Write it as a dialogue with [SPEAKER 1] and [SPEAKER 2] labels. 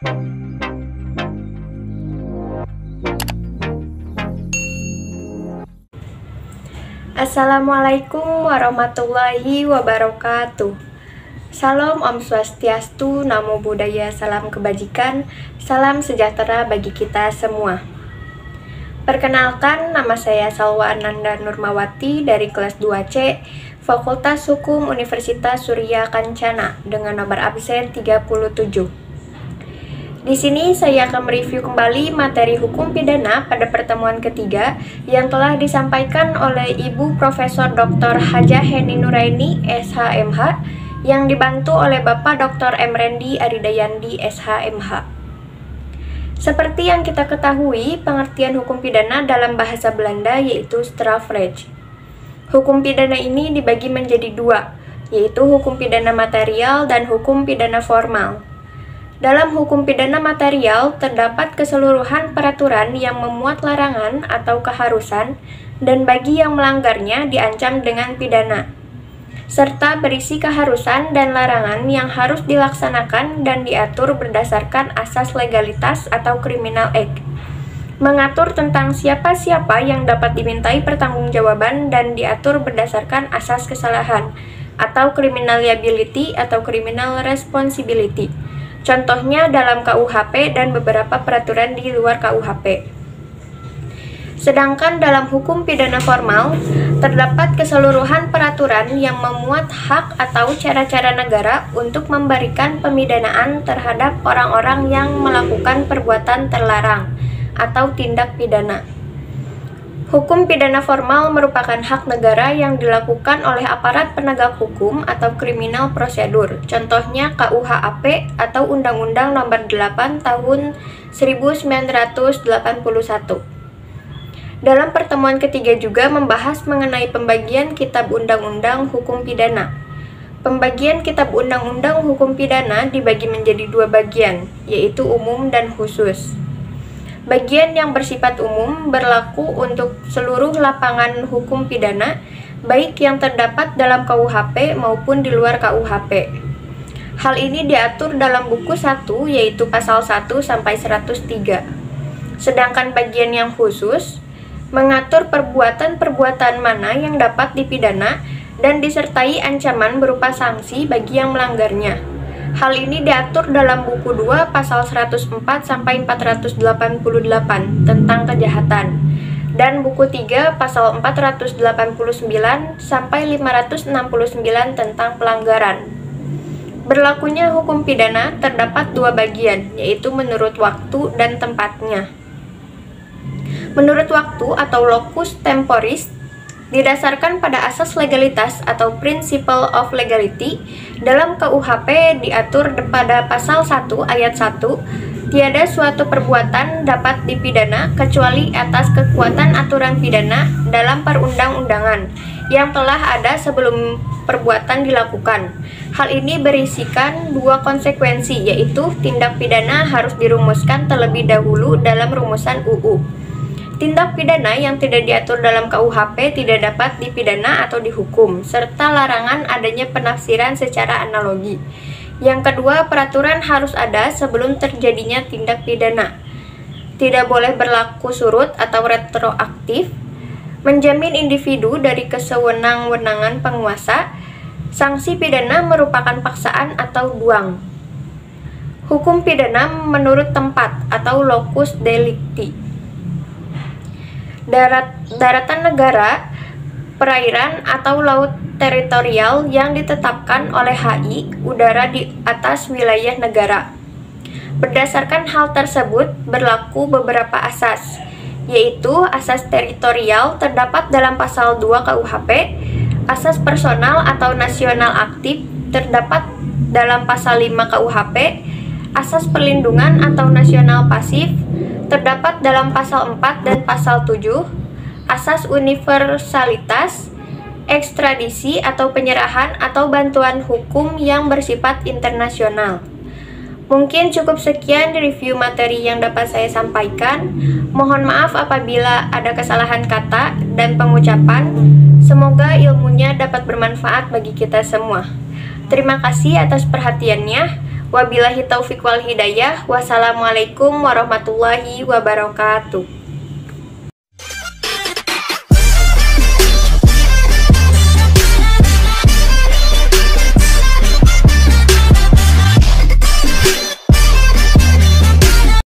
[SPEAKER 1] Assalamualaikum warahmatullahi wabarakatuh. Salam Om Swastiastu, Namo Buddhaya, salam kebajikan, salam sejahtera bagi kita semua. Perkenalkan, nama saya Salwa Ananda Nurmawati dari kelas 2C, Fakultas Hukum Universitas Surya Kencana dengan nomor absen 37. Di sini saya akan mereview kembali materi hukum pidana pada pertemuan ketiga yang telah disampaikan oleh Ibu Profesor Dr. Hajah Heni Nuraini, SHMH, yang dibantu oleh Bapak Dr. M. Rendi Aridayandi, SHMH. Seperti yang kita ketahui, pengertian hukum pidana dalam bahasa Belanda yaitu strafrecht. Hukum pidana ini dibagi menjadi dua, yaitu hukum pidana material dan hukum pidana formal. Dalam hukum pidana material, terdapat keseluruhan peraturan yang memuat larangan atau keharusan, dan bagi yang melanggarnya diancam dengan pidana, serta berisi keharusan dan larangan yang harus dilaksanakan dan diatur berdasarkan asas legalitas atau criminal act, mengatur tentang siapa-siapa yang dapat dimintai pertanggungjawaban dan diatur berdasarkan asas kesalahan, atau criminal liability atau criminal responsibility. Contohnya dalam KUHP dan beberapa peraturan di luar KUHP. Sedangkan dalam hukum pidana formal, terdapat keseluruhan peraturan yang memuat hak atau cara-cara negara untuk memberikan pemidanaan terhadap orang-orang yang melakukan perbuatan terlarang atau tindak pidana. Hukum pidana formal merupakan hak negara yang dilakukan oleh aparat penegak hukum atau criminal procedure. Contohnya KUHAP atau Undang-Undang Nomor 8 Tahun 1981. Dalam pertemuan ketiga juga membahas mengenai pembagian kitab undang-undang hukum pidana. Pembagian kitab undang-undang hukum pidana dibagi menjadi dua bagian, yaitu umum dan khusus. Bagian yang bersifat umum berlaku untuk seluruh lapangan hukum pidana, baik yang terdapat dalam KUHP maupun di luar KUHP. Hal ini diatur dalam buku 1, yaitu pasal 1 sampai 103. Sedangkan bagian yang khusus mengatur perbuatan-perbuatan mana yang dapat dipidana dan disertai ancaman berupa sanksi bagi yang melanggarnya. Hal ini diatur dalam buku 2 pasal 104 sampai 488 tentang kejahatan dan buku 3 pasal 489 sampai 569 tentang pelanggaran. Berlakunya hukum pidana terdapat dua bagian, yaitu menurut waktu dan tempatnya. Menurut waktu atau locus temporis didasarkan pada asas legalitas atau principle of legality. Dalam KUHP diatur pada pasal 1 ayat 1, tiada suatu perbuatan dapat dipidana kecuali atas kekuatan aturan pidana dalam perundang-undangan yang telah ada sebelum perbuatan dilakukan. Hal ini berisikan dua konsekuensi, yaitu tindak pidana harus dirumuskan terlebih dahulu dalam rumusan UU. Tindak pidana yang tidak diatur dalam KUHP tidak dapat dipidana atau dihukum, serta larangan adanya penafsiran secara analogi. Yang kedua, peraturan harus ada sebelum terjadinya tindak pidana. Tidak boleh berlaku surut atau retroaktif, menjamin individu dari kesewenang-wenangan penguasa. Sanksi pidana merupakan paksaan atau buang. Hukum pidana menurut tempat atau locus delicti. Daratan negara, perairan atau laut teritorial yang ditetapkan oleh HI, udara di atas wilayah negara. Berdasarkan hal tersebut berlaku beberapa asas, yaitu asas teritorial terdapat dalam pasal 2 KUHP, asas personal atau nasional aktif terdapat dalam pasal 5 KUHP, asas perlindungan atau nasional pasif terdapat dalam pasal 4 dan pasal 7, asas universalitas, ekstradisi atau penyerahan atau bantuan hukum yang bersifat internasional. Mungkin cukup sekian review materi yang dapat saya sampaikan. Mohon maaf apabila ada kesalahan kata dan pengucapan. Semoga ilmunya dapat bermanfaat bagi kita semua. Terima kasih atas perhatiannya. Wabillahi taufik wal hidayah. Wassalamualaikum warahmatullahi wabarakatuh.